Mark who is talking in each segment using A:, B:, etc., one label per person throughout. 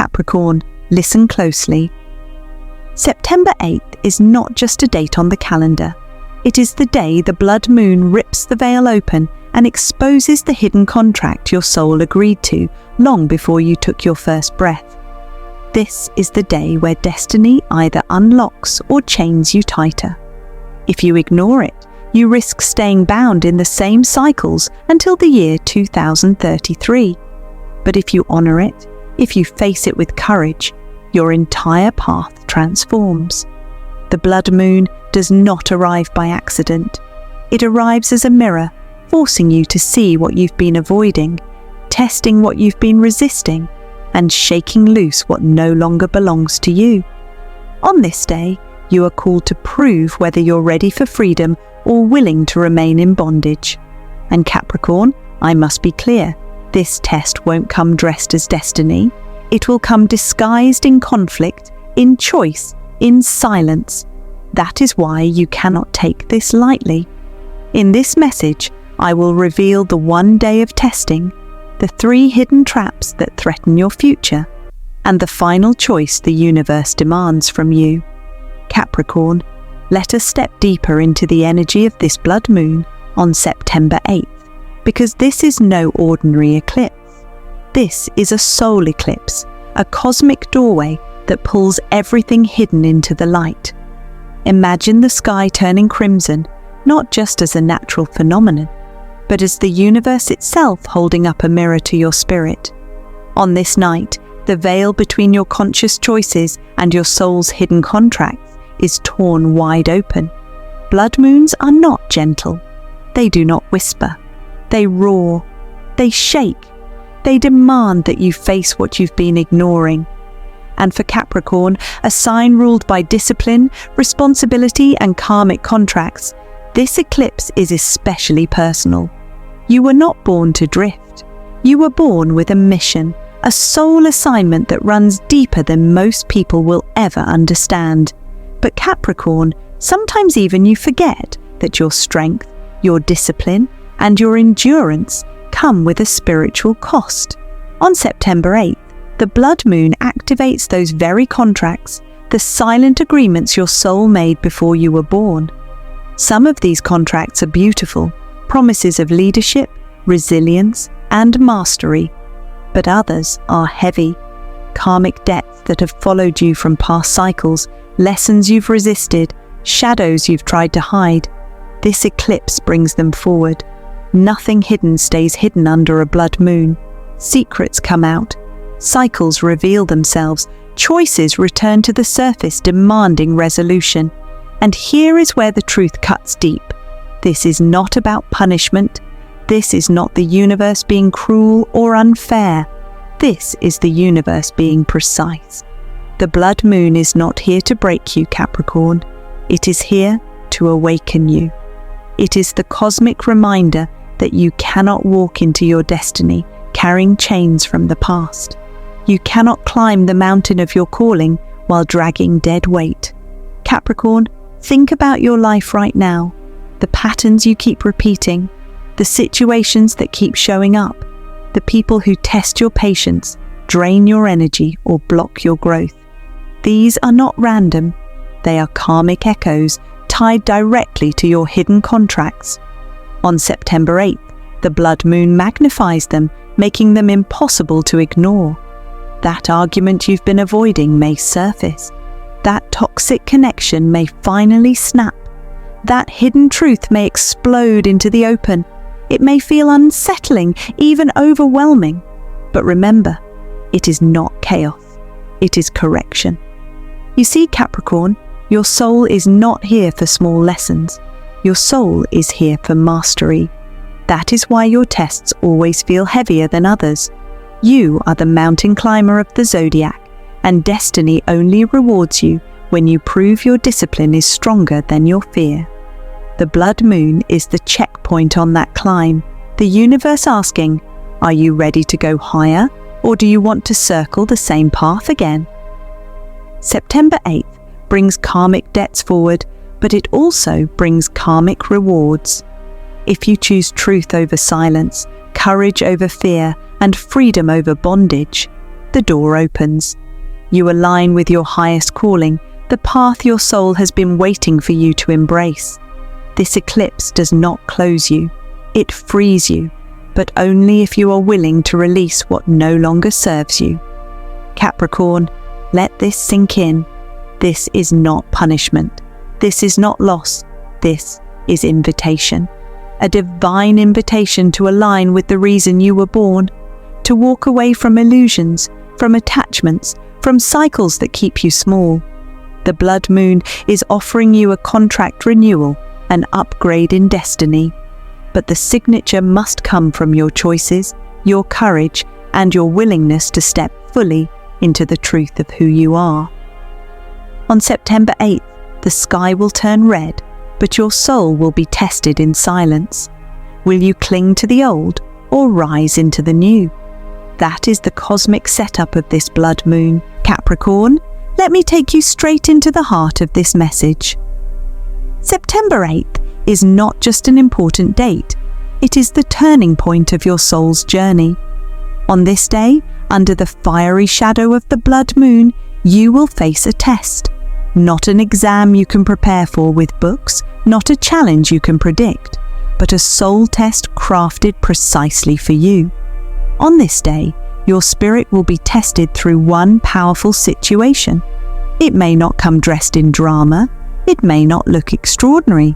A: Capricorn, listen closely. September 8th is not just a date on the calendar. It is the day the blood moon rips the veil open and exposes the hidden contract your soul agreed to long before you took your first breath. This is the day where destiny either unlocks or chains you tighter. If you ignore it, you risk staying bound in the same cycles until the year 2033. But if you honor it, if you face it with courage, your entire path transforms. The blood moon does not arrive by accident. It arrives as a mirror, forcing you to see what you've been avoiding, testing what you've been resisting, and shaking loose what no longer belongs to you. On this day, you are called to prove whether you're ready for freedom or willing to remain in bondage. And Capricorn, I must be clear, this test won't come dressed as destiny. It will come disguised in conflict, in choice, in silence. That is why you cannot take this lightly. In this message, I will reveal the one day of testing, the 3 hidden traps that threaten your future, and the final choice the universe demands from you. Capricorn, let us step deeper into the energy of this blood moon on September 8th, because this is no ordinary eclipse. This is a soul eclipse, a cosmic doorway that pulls everything hidden into the light. Imagine the sky turning crimson, not just as a natural phenomenon, but as the universe itself holding up a mirror to your spirit. On this night, the veil between your conscious choices and your soul's hidden contracts is torn wide open. Blood moons are not gentle. They do not whisper. They roar. They shake. They demand that you face what you've been ignoring. And for Capricorn, a sign ruled by discipline, responsibility, and karmic contracts, this eclipse is especially personal. You were not born to drift. You were born with a mission, a soul assignment that runs deeper than most people will ever understand. But Capricorn, sometimes even you forget that your strength, your discipline, and your endurance come with a spiritual cost. On September 8th, the blood moon activates those very contracts, the silent agreements your soul made before you were born. Some of these contracts are beautiful, promises of leadership, resilience, and mastery. But others are heavy, karmic debts that have followed you from past cycles, lessons you've resisted, shadows you've tried to hide. This eclipse brings them forward. Nothing hidden stays hidden under a blood moon. Secrets come out. Cycles reveal themselves. Choices return to the surface, demanding resolution. And here is where the truth cuts deep. This is not about punishment. This is not the universe being cruel or unfair. This is the universe being precise. The blood moon is not here to break you, Capricorn. It is here to awaken you. It is the cosmic reminder that you cannot walk into your destiny carrying chains from the past. You cannot climb the mountain of your calling while dragging dead weight. Capricorn, think about your life right now, the patterns you keep repeating, the situations that keep showing up, the people who test your patience, drain your energy, or block your growth. These are not random. They are karmic echoes tied directly to your hidden contracts. On September 8th, the blood moon magnifies them, making them impossible to ignore. That argument you've been avoiding may surface. That toxic connection may finally snap. That hidden truth may explode into the open. It may feel unsettling, even overwhelming. But remember, it is not chaos. It is correction. You see, Capricorn, your soul is not here for small lessons. Your soul is here for mastery. That is why your tests always feel heavier than others. You are the mountain climber of the zodiac, and destiny only rewards you when you prove your discipline is stronger than your fear. The blood moon is the checkpoint on that climb, the universe asking, are you ready to go higher, or do you want to circle the same path again? September 8th brings karmic debts forward, but it also brings karmic rewards. If you choose truth over silence, courage over fear, and freedom over bondage, the door opens. You align with your highest calling, the path your soul has been waiting for you to embrace. This eclipse does not close you. It frees you, but only if you are willing to release what no longer serves you. Capricorn, let this sink in. This is not punishment. This is not loss. This is invitation. A divine invitation to align with the reason you were born, to walk away from illusions, from attachments, from cycles that keep you small. The blood moon is offering you a contract renewal, an upgrade in destiny. But the signature must come from your choices, your courage, and your willingness to step fully into the truth of who you are. On September 8th, the sky will turn red, but your soul will be tested in silence. Will you cling to the old or rise into the new? That is the cosmic setup of this blood moon. Capricorn, let me take you straight into the heart of this message. September 8th is not just an important date, it is the turning point of your soul's journey. On this day, under the fiery shadow of the blood moon, you will face a test. Not an exam you can prepare for with books, not a challenge you can predict, but a soul test crafted precisely for you. On this day, your spirit will be tested through one powerful situation. It may not come dressed in drama, it may not look extraordinary.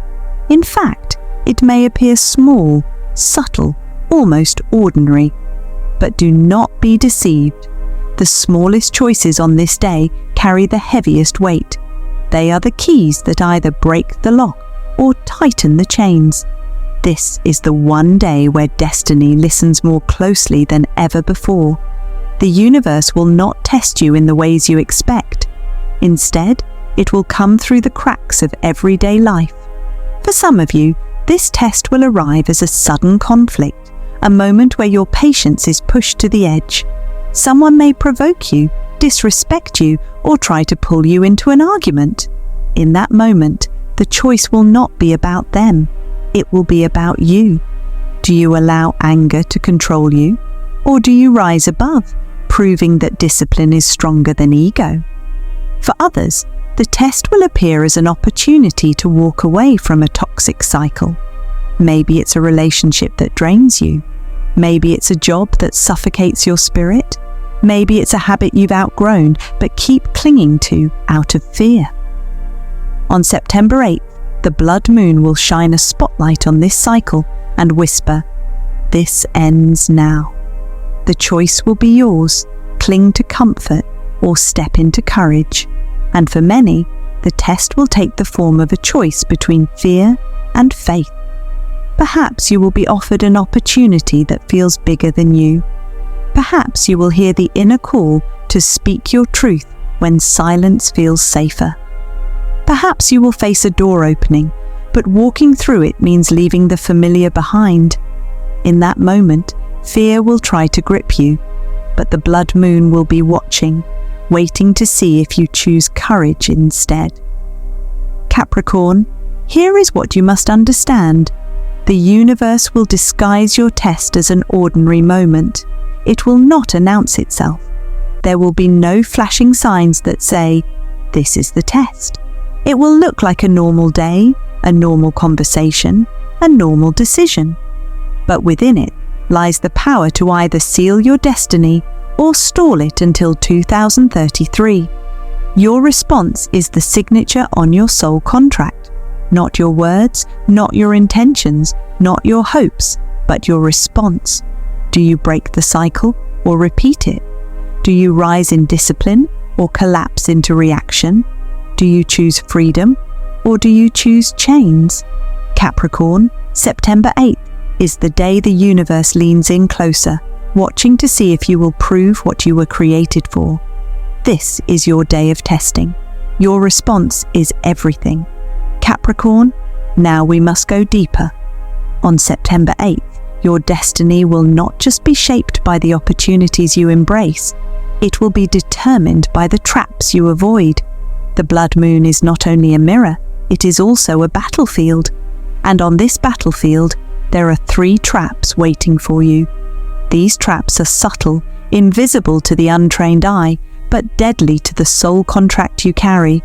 A: In fact, it may appear small, subtle, almost ordinary. But do not be deceived. The smallest choices on this day carry the heaviest weight. They are the keys that either break the lock or tighten the chains. This is the one day where destiny listens more closely than ever before. The universe will not test you in the ways you expect. Instead, it will come through the cracks of everyday life. For some of you, this test will arrive as a sudden conflict, a moment where your patience is pushed to the edge. Someone may provoke you, disrespect you, or try to pull you into an argument. In that moment, the choice will not be about them. It will be about you. Do you allow anger to control you? Or do you rise above, proving that discipline is stronger than ego? For others, the test will appear as an opportunity to walk away from a toxic cycle. Maybe it's a relationship that drains you. Maybe it's a job that suffocates your spirit. Maybe it's a habit you've outgrown but keep clinging to out of fear. On September 8th, the blood moon will shine a spotlight on this cycle and whisper, "This ends now." The choice will be yours. Cling to comfort or step into courage. And for many, the test will take the form of a choice between fear and faith. Perhaps you will be offered an opportunity that feels bigger than you. Perhaps you will hear the inner call to speak your truth when silence feels safer. Perhaps you will face a door opening, but walking through it means leaving the familiar behind. In that moment, fear will try to grip you, but the blood moon will be watching, waiting to see if you choose courage instead. Capricorn, here is what you must understand. The universe will disguise your test as an ordinary moment. It will not announce itself. There will be no flashing signs that say, "This is the test." It will look like a normal day, a normal conversation, a normal decision. But within it lies the power to either seal your destiny or stall it until 2033. Your response is the signature on your soul contract. Not your words, not your intentions, not your hopes, but your response. Do you break the cycle or repeat it? Do you rise in discipline or collapse into reaction? Do you choose freedom or do you choose chains? Capricorn, September 8th is the day the universe leans in closer, watching to see if you will prove what you were created for. This is your day of testing. Your response is everything. Capricorn, now we must go deeper. On September 8th, your destiny will not just be shaped by the opportunities you embrace, it will be determined by the traps you avoid. The blood moon is not only a mirror, it is also a battlefield. And on this battlefield, there are 3 traps waiting for you. These traps are subtle, invisible to the untrained eye, but deadly to the soul contract you carry.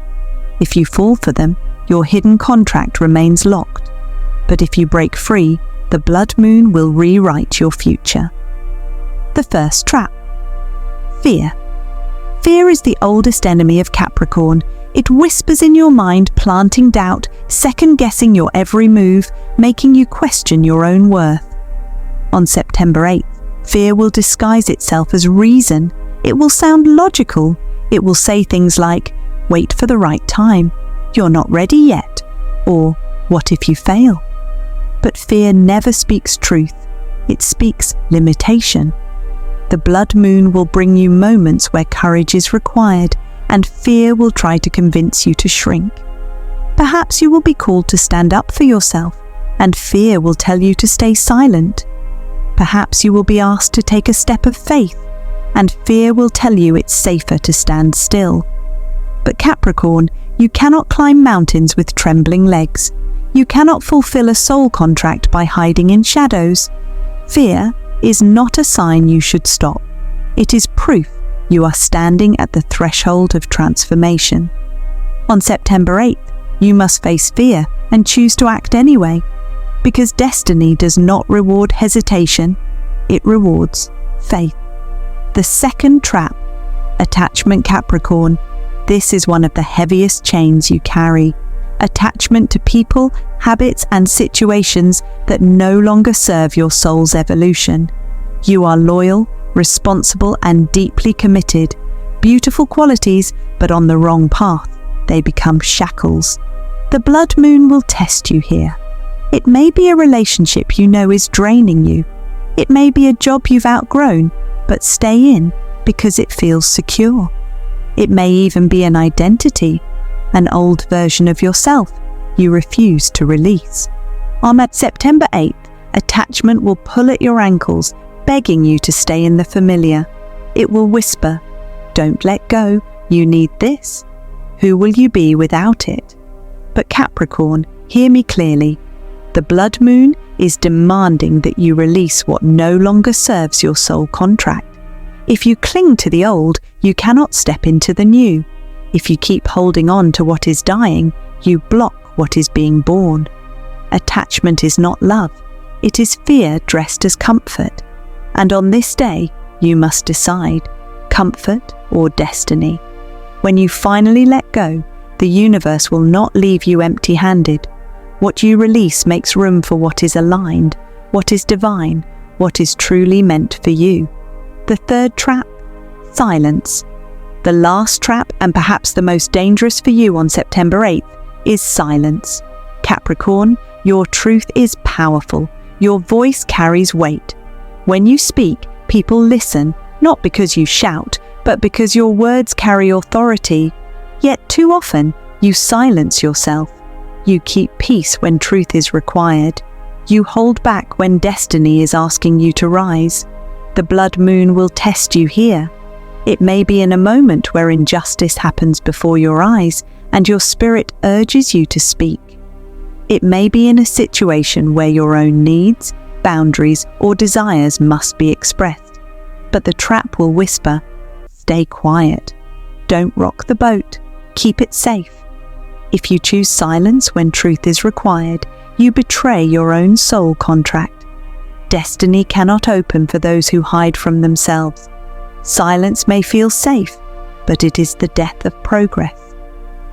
A: If you fall for them, your hidden contract remains locked. But if you break free, the blood moon will rewrite your future. The first trap. Fear. Fear is the oldest enemy of Capricorn. It whispers in your mind, planting doubt, second-guessing your every move, making you question your own worth. On September 8th, fear will disguise itself as reason. It will sound logical. It will say things like, "Wait for the right time," "You're not ready yet," or "What if you fail?" But fear never speaks truth. It speaks limitation. The blood moon will bring you moments where courage is required, and fear will try to convince you to shrink. Perhaps you will be called to stand up for yourself, and fear will tell you to stay silent. Perhaps you will be asked to take a step of faith, and fear will tell you it's safer to stand still. But Capricorn, you cannot climb mountains with trembling legs. You cannot fulfill a soul contract by hiding in shadows. Fear is not a sign you should stop. It is proof you are standing at the threshold of transformation. On September 8th, you must face fear and choose to act anyway, because destiny does not reward hesitation, it rewards faith. The second trap, attachment Capricorn. This is one of the heaviest chains you carry. Attachment to people, habits, and situations that no longer serve your soul's evolution. You are loyal, responsible, and deeply committed. Beautiful qualities, but on the wrong path, they become shackles. The blood moon will test you here. It may be a relationship you know is draining you. It may be a job you've outgrown, but stay in because it feels secure. It may even be an identity, an old version of yourself you refuse to release. On September 8th, attachment will pull at your ankles, begging you to stay in the familiar. It will whisper, "Don't let go, you need this. Who will you be without it?" But Capricorn, hear me clearly. The blood moon is demanding that you release what no longer serves your soul contract. If you cling to the old, you cannot step into the new. If you keep holding on to what is dying, you block what is being born. Attachment is not love. It is fear dressed as comfort. And on this day, you must decide, comfort or destiny. When you finally let go, the universe will not leave you empty-handed. What you release makes room for what is aligned, what is divine, what is truly meant for you. The third trap, silence. The last trap, and perhaps the most dangerous for you on September 8th, is silence. Capricorn, your truth is powerful. Your voice carries weight. When you speak, people listen, not because you shout, but because your words carry authority. Yet too often, you silence yourself. You keep peace when truth is required. You hold back when destiny is asking you to rise. The blood moon will test you here. It may be in a moment where injustice happens before your eyes and your spirit urges you to speak. It may be in a situation where your own needs, boundaries, or desires must be expressed. But the trap will whisper, "Stay quiet. Don't rock the boat. Keep it safe." If you choose silence when truth is required, you betray your own soul contract. Destiny cannot open for those who hide from themselves. Silence may feel safe, but it is the death of progress.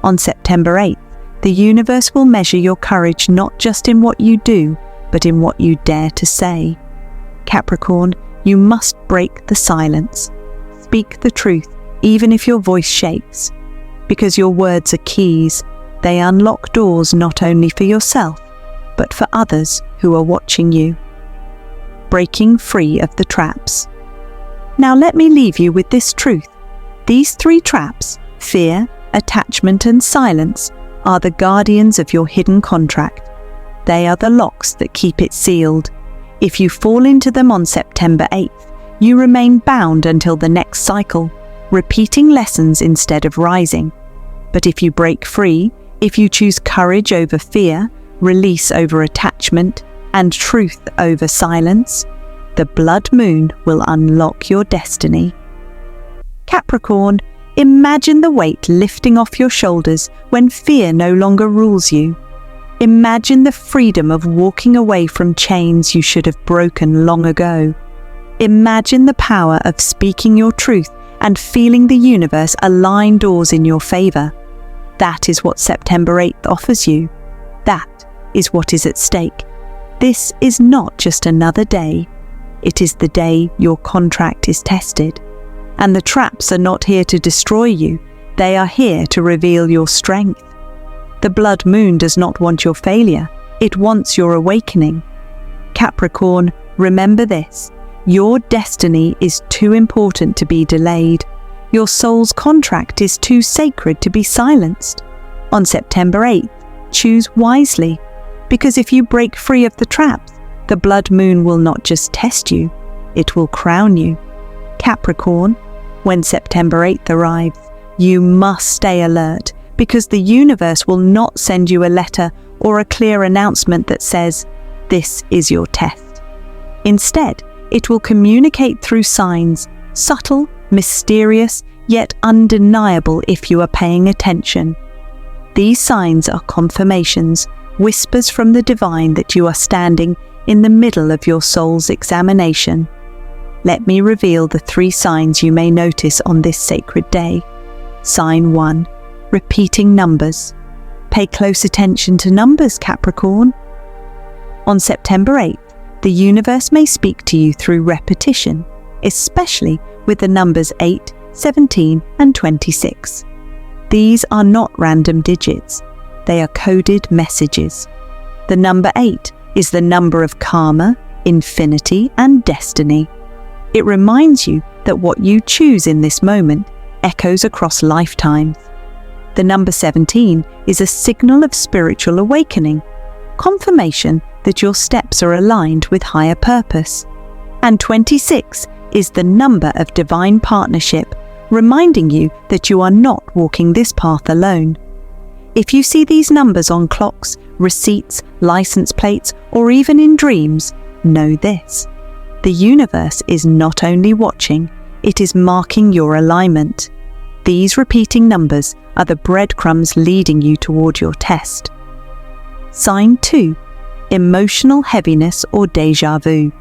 A: On September 8th, the universe will measure your courage not just in what you do, but in what you dare to say. Capricorn, you must break the silence. Speak the truth, even if your voice shakes. Because your words are keys. They unlock doors not only for yourself, but for others who are watching you. Breaking free of the traps. Now let me leave you with this truth. These three traps, fear, attachment, and silence, are the guardians of your hidden contract. They are the locks that keep it sealed. If you fall into them on September 8th, you remain bound until the next cycle, repeating lessons instead of rising. But if you break free, if you choose courage over fear, release over attachment, and truth over silence, The blood moon will unlock your destiny. Capricorn, imagine the weight lifting off your shoulders when fear no longer rules you. Imagine the freedom of walking away from chains you should have broken long ago. Imagine the power of speaking your truth and feeling the universe align doors in your favor. That is what September 8th offers you. That is what is at stake. This is not just another day. It is the day your contract is tested. And the traps are not here to destroy you. They are here to reveal your strength. The blood moon does not want your failure. It wants your awakening. Capricorn, remember this. Your destiny is too important to be delayed. Your soul's contract is too sacred to be silenced. On September 8th, choose wisely. Because if you break free of the traps, the blood moon will not just test you, it will crown you. Capricorn, when September 8th arrives, you must stay alert, because the universe will not send you a letter or a clear announcement that says, "This is your test." Instead, it will communicate through signs, subtle, mysterious, yet undeniable if you are paying attention. These signs are confirmations, whispers from the divine that you are standing in the middle of your soul's examination. Let me reveal the 3 signs you may notice on this sacred day. Sign 1. Repeating numbers. Pay close attention to numbers, Capricorn. On September 8th, the universe may speak to you through repetition, especially with the numbers 8, 17, and 26. These are not random digits. They are coded messages. The number 8 is the number of karma, infinity, and destiny. It reminds you that what you choose in this moment echoes across lifetimes. The number 17 is a signal of spiritual awakening, confirmation that your steps are aligned with higher purpose. And 26 is the number of divine partnership, reminding you that you are not walking this path alone. If you see these numbers on clocks, receipts, license plates, or even in dreams, know this. The universe is not only watching, it is marking your alignment. These repeating numbers are the breadcrumbs leading you toward your test. Sign 2. Emotional heaviness or déjà vu.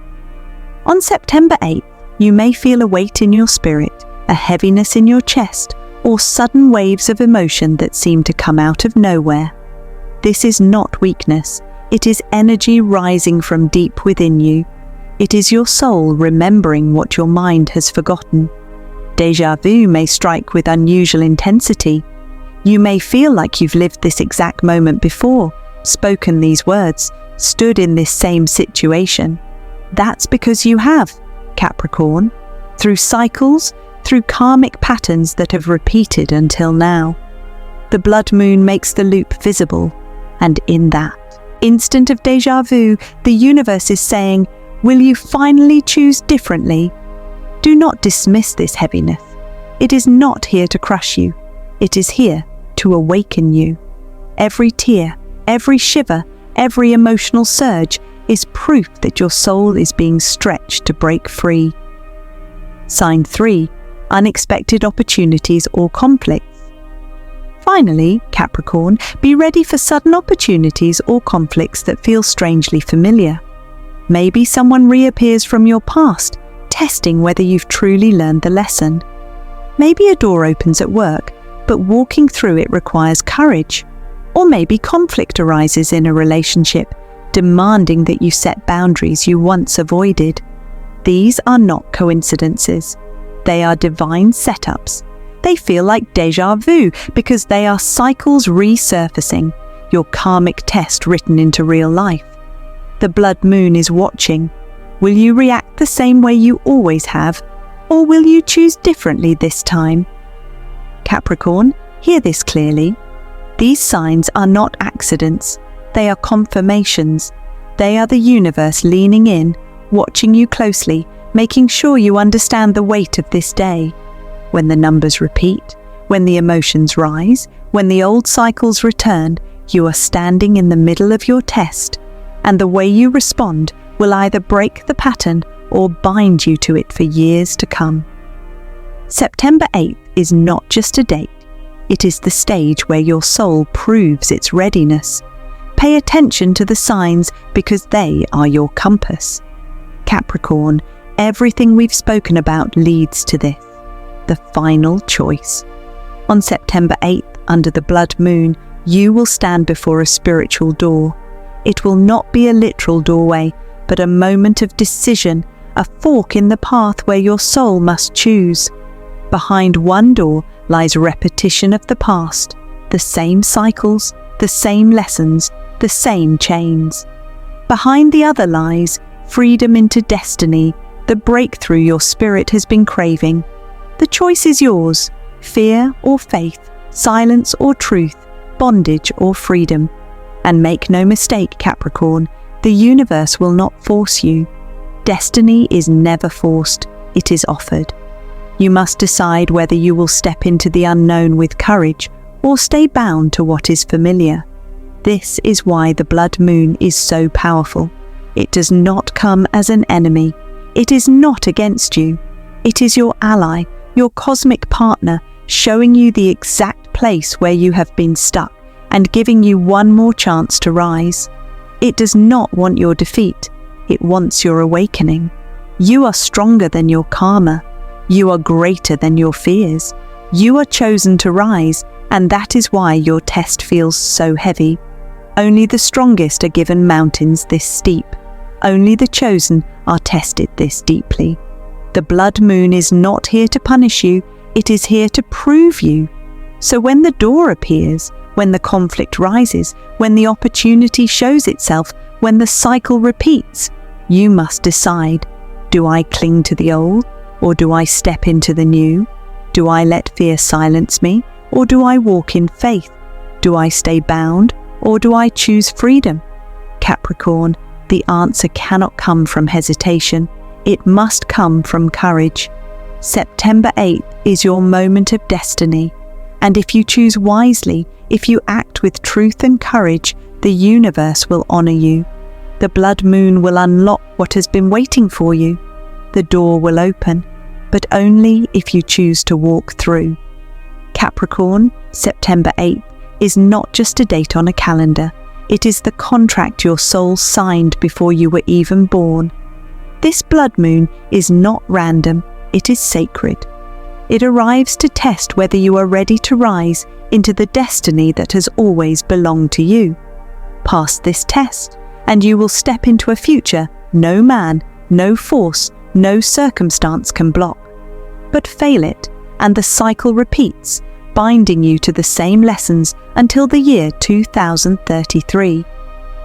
A: On September 8th, you may feel a weight in your spirit, a heaviness in your chest, or sudden waves of emotion that seem to come out of nowhere. This is not weakness. It is energy rising from deep within you. It is your soul remembering what your mind has forgotten. Déjà vu may strike with unusual intensity. You may feel like you've lived this exact moment before, spoken these words, stood in this same situation. That's because you have, Capricorn, through cycles, through karmic patterns that have repeated until now. The blood moon makes the loop visible, and in that instant of déjà vu, the universe is saying, will you finally choose differently? Do not dismiss this heaviness. It is not here to crush you. It is here to awaken you. Every tear, every shiver, every emotional surge is proof that your soul is being stretched to break free. Sign 3. Unexpected opportunities or conflicts. Finally, Capricorn, be ready for sudden opportunities or conflicts that feel strangely familiar. Maybe someone reappears from your past, testing whether you've truly learned the lesson. Maybe a door opens at work, but walking through it requires courage. Or maybe conflict arises in a relationship, demanding that you set boundaries you once avoided. These are not coincidences. They are divine setups. They feel like déjà vu because they are cycles resurfacing, your karmic test written into real life. The blood moon is watching. Will you react the same way you always have, or will you choose differently this time? Capricorn, hear this clearly. These signs are not accidents. They are confirmations. They are the universe leaning in, watching you closely, making sure you understand the weight of this day. When the numbers repeat, when the emotions rise, when the old cycles return, you are standing in the middle of your test, and the way you respond will either break the pattern or bind you to it for years to come. September 8th is not just a date, it is the stage where your soul proves its readiness. Pay attention to the signs because they are your compass. Capricorn, everything we've spoken about leads to this, the final choice. On September 8th, under the blood moon, you will stand before a spiritual door. It will not be a literal doorway, but a moment of decision, a fork in the path where your soul must choose. Behind one door lies repetition of the past, the same cycles, the same lessons, the same chains. Behind the other lies freedom into destiny, the breakthrough your spirit has been craving. The choice is yours, fear or faith, silence or truth, bondage or freedom. And make no mistake, Capricorn, the universe will not force you. Destiny is never forced, it is offered. You must decide whether you will step into the unknown with courage or stay bound to what is familiar. This is why the blood moon is so powerful. It does not come as an enemy. It is not against you. It is your ally, your cosmic partner, showing you the exact place where you have been stuck and giving you one more chance to rise. It does not want your defeat. It wants your awakening. You are stronger than your karma. You are greater than your fears. You are chosen to rise, and that is why your test feels so heavy. Only the strongest are given mountains this steep. Only the chosen are tested this deeply. The blood moon is not here to punish you, it is here to prove you. So when the door appears, when the conflict rises, when the opportunity shows itself, when the cycle repeats, you must decide, do I cling to the old, or do I step into the new? Do I let fear silence me, or do I walk in faith? Do I stay bound, or do I choose freedom? Capricorn, the answer cannot come from hesitation. It must come from courage. September 8th is your moment of destiny. And if you choose wisely, if you act with truth and courage, the universe will honor you. The blood moon will unlock what has been waiting for you. The door will open, but only if you choose to walk through. Capricorn, September 8th is not just a date on a calendar. It is the contract your soul signed before you were even born. This blood moon is not random, it is sacred. It arrives to test whether you are ready to rise into the destiny that has always belonged to you. Pass this test, and you will step into a future no man, no force, no circumstance can block. But fail it, and the cycle repeats, binding you to the same lessons until the year 2033.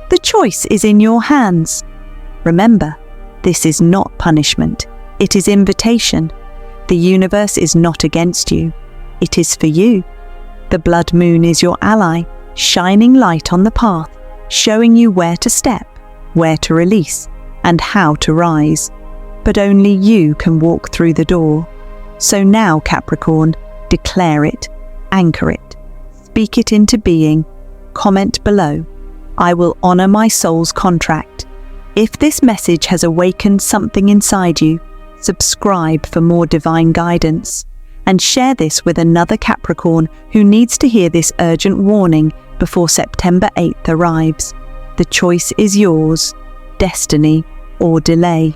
A: The choice is in your hands. Remember, this is not punishment, it is invitation. The universe is not against you, it is for you. The blood moon is your ally, shining light on the path, showing you where to step, where to release, and how to rise. But only you can walk through the door. So now, Capricorn, declare it, anchor it, speak it into being. Comment below. I will honor my soul's contract. If this message has awakened something inside you, subscribe for more divine guidance, and share this with another Capricorn who needs to hear this urgent warning before September 8th arrives. The choice is yours, destiny or delay.